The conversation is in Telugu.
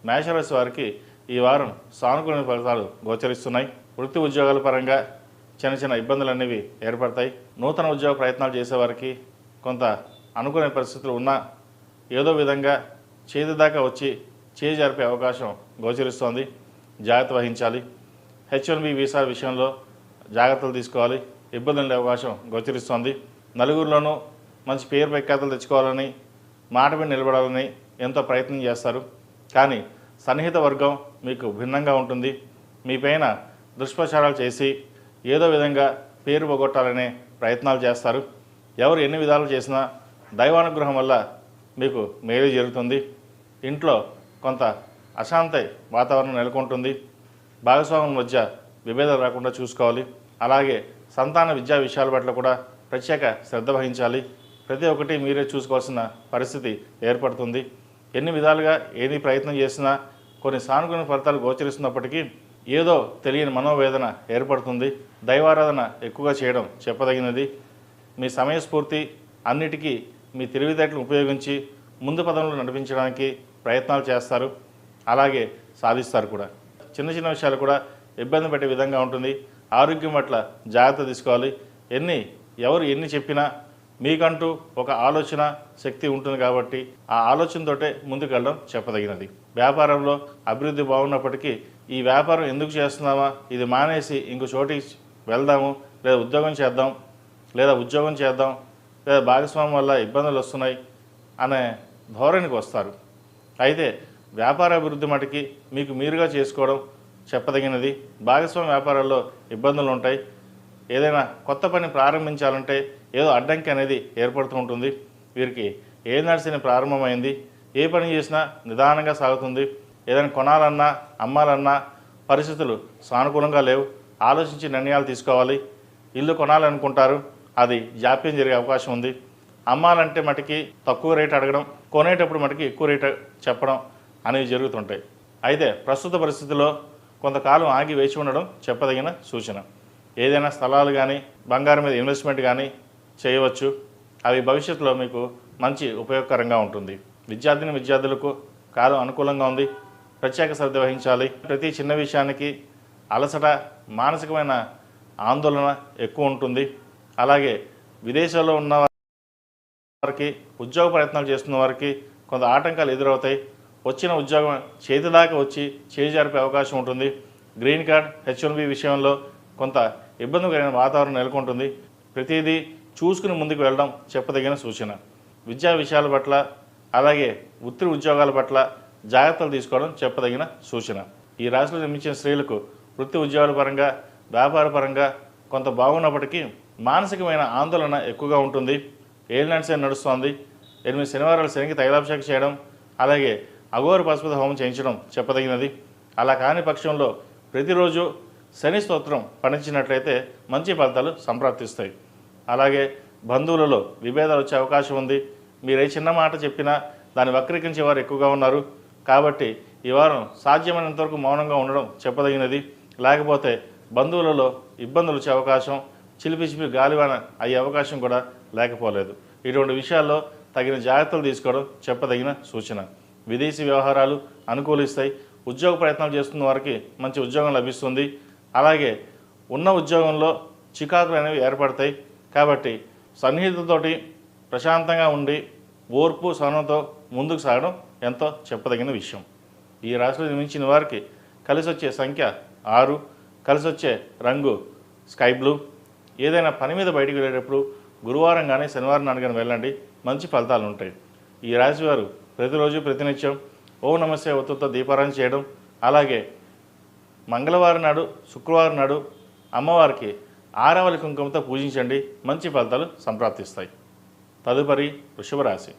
మేషరాశి వారికి ఈ వారం సానుకూల ఫలితాలు గోచరిస్తున్నాయి. వృత్తి ఉద్యోగాల పరంగా చిన్న చిన్న ఇబ్బందులు అనేవి ఏర్పడతాయి. నూతన ఉద్యోగ ప్రయత్నాలు చేసేవారికి కొంత అనుకునే పరిస్థితులు ఉన్నా ఏదో విధంగా చేతి దాకా వచ్చి చేయి జరిపే అవకాశం గోచరిస్తోంది. జాగ్రత్త వహించాలి. H1B వీసా విషయంలో జాగ్రత్తలు తీసుకోవాలి. ఇబ్బందులు ఉండే అవకాశం గోచరిస్తోంది. నలుగురిలోనూ మంచి పేరు ప్రఖ్యాతలు తెచ్చుకోవాలని, మాట మీద నిలబడాలని ఎంతో ప్రయత్నం చేస్తారు. కానీ సన్నిహిత వర్గం మీకు భిన్నంగా ఉంటుంది. మీపైన దుష్ప్రచారాలు చేసి ఏదో విధంగా పేరు పోగొట్టాలనే ప్రయత్నాలు చేస్తారు. ఎవరు ఎన్ని విధాలు చేసినా దైవానుగ్రహం వల్ల మీకు మేలు జరుగుతుంది. ఇంట్లో కొంత అశాంతి వాతావరణం నెలకొంటుంది. భాగస్వాముల మధ్య విభేదాలు రాకుండా చూసుకోవాలి. అలాగే సంతాన విద్యా విషయాల పట్ల కూడా ప్రత్యేక శ్రద్ధ వహించాలి. ప్రతి ఒక్కటి మీరే చూసుకోవాల్సిన పరిస్థితి ఏర్పడుతుంది. ఎన్ని విధాలుగా ఏది ప్రయత్నం చేసినా కొన్ని సానుకూల ఫలితాలు గోచరిస్తున్నప్పటికీ ఏదో తెలియని మనోవేదన ఏర్పడుతుంది. దైవారాధన ఎక్కువగా చేయడం చెప్పదగినది. మీ సమయస్ఫూర్తి అన్నిటికీ మీ తెలివితేటలు ఉపయోగించి ముందు పదంలో నడిపించడానికి ప్రయత్నాలు చేస్తారు. అలాగే సాధిస్తారు కూడా. చిన్న చిన్న విషయాలు కూడా ఇబ్బంది పెట్టే విధంగా ఉంటుంది. ఆరోగ్యం పట్ల జాగ్రత్త తీసుకోవాలి. ఎవరు ఎన్ని చెప్పినా మీకంటూ ఒక ఆలోచన శక్తి ఉంటుంది కాబట్టి ఆ ఆలోచనతోటే ముందుకు వెళ్ళడం చెప్పదగినది. వ్యాపారంలో అభివృద్ధి బాగున్నప్పటికీ ఈ వ్యాపారం ఎందుకు చేస్తున్నామా, ఇది మానేసి ఇంకో చోటికి వెళ్దాము, లేదా ఉద్యోగం చేద్దాం, లేదా భాగస్వామ్యం వల్ల ఇబ్బందులు వస్తున్నాయి అనే ధోరణికి వస్తారు. అయితే వ్యాపార అభివృద్ధి మటుకి మీకు మీరుగా చేసుకోవడం చెప్పదగినది. భాగస్వామ్య వ్యాపారాల్లో ఇబ్బందులు ఉంటాయి. ఏదైనా కొత్త పని ప్రారంభించాలంటే ఏదో అడ్డంకి అనేది ఏర్పడుతూ ఉంటుంది. వీరికి ఏ నడిచిన ప్రారంభమైంది, ఏ పని చేసినా నిదానంగా సాగుతుంది. ఏదైనా కొనాలన్నా అమ్మాలన్నా పరిస్థితులు సానుకూలంగా లేవు. ఆలోచించి నిర్ణయాలు తీసుకోవాలి. ఇల్లు కొనాలనుకుంటారు, అది జాప్యం జరిగే అవకాశం ఉంది. అమ్మాలంటే మటుకి తక్కువ రేటు అడగడం, కొనేటప్పుడు మటుకి ఎక్కువ రేటు చెప్పడం అనేవి జరుగుతుంటాయి. అయితే ప్రస్తుత పరిస్థితుల్లో కొంతకాలం ఆగి వేచి ఉండడం చెప్పదగిన సూచన. ఏదైనా స్థలాలు కానీ బంగారం మీద ఇన్వెస్ట్మెంట్ కానీ చేయవచ్చు. అవి భవిష్యత్తులో మీకు మంచి ఉపయోగకరంగా ఉంటుంది. విద్యార్థులకు కాలం అనుకూలంగా ఉంది. ప్రత్యేక శ్రద్ధ వహించాలి. ప్రతి చిన్న విషయానికి అలసట, మానసికమైన ఆందోళన ఎక్కువ ఉంటుంది. అలాగే విదేశాల్లో ఉన్న వారికి, ఉద్యోగ ప్రయత్నాలు చేస్తున్న వారికి కొంత ఆటంకాలు ఎదురవుతాయి. వచ్చిన ఉద్యోగం చేతి దాకా వచ్చి చేయి జరిపే అవకాశం ఉంటుంది. గ్రీన్ కార్డ్, H1B విషయంలో కొంత ఇబ్బందికరమైన వాతావరణం నెలకొంటుంది. ప్రతిదీ చూసుకుని ముందుకు వెళ్ళడం చెప్పదగిన సూచన. విద్యా విషయాల పట్ల అలాగే వృత్తి ఉద్యోగాల పట్ల జాగ్రత్తలు తీసుకోవడం చెప్పదగిన సూచన. ఈ రాశిలో జన్మించిన స్త్రీలకు వృత్తి ఉద్యోగాల పరంగా, వ్యాపార పరంగా కొంత బాగున్నప్పటికీ మానసికమైన ఆందోళన ఎక్కువగా ఉంటుంది. ఏలినాటి నడుస్తోంది. 8 శనివారాలు శనికి తైలాభిషేకం చేయడం, అలాగే అఘోర పశుపతి హోమం చేయించడం చెప్పదగినది. అలా కాని పక్షంలో ప్రతిరోజు శని స్తోత్రం పఠించినట్లయితే మంచి ఫలితాలు సంప్రాప్తిస్తాయి. అలాగే బంధువులలో విభేదాలు వచ్చే అవకాశం ఉంది. మీరే చిన్న మాట చెప్పినా దాన్ని వక్రీకరించే వారు ఎక్కువగా ఉన్నారు. కాబట్టి ఈ వారం సాధ్యమైనంతవరకు మౌనంగా ఉండడం చెప్పదగినది. లేకపోతే బంధువులలో ఇబ్బందులు వచ్చే అవకాశం, చిలిపి గాలివాన అయ్యే అవకాశం కూడా లేకపోలేదు. ఇటువంటి విషయాల్లో తగిన జాగ్రత్తలు తీసుకోవడం చెప్పదగిన సూచన. విదేశీ వ్యవహారాలు అనుకూలిస్తాయి. ఉద్యోగ ప్రయత్నాలు చేస్తున్న వారికి మంచి ఉద్యోగం లభిస్తుంది. అలాగే ఉన్న ఉద్యోగంలో చికాకులు అనేవి ఏర్పడతాయి. కాబట్టి సన్నిహితులతోటి ప్రశాంతంగా ఉండి ఓర్పు సహనంతో ముందుకు సాగడం ఎంతో చెప్పదగిన విషయం. ఈ రాశిలో జన్మించిన వారికి కలిసి వచ్చే సంఖ్య 6, కలిసి వచ్చే రంగు స్కై బ్లూ. ఏదైనా పని మీద బయటికి వెళ్ళేటప్పుడు గురువారం కానీ శనివారం నాడు కానీ వెళ్ళండి, మంచి ఫలితాలు ఉంటాయి. ఈ రాశి వారు ప్రతిరోజు ప్రతినిత్యం ఓం నమస్తే ఒత్తుతో దీపారాధన చేయడం, అలాగే మంగళవారం నాడు శుక్రవారం నాడు అమ్మవారికి ఆరవలి కుంకుమతో పూజించండి, మంచి ఫలితాలు సంప్రాప్తిస్తాయి. తదుపరి వృషభ రాశి.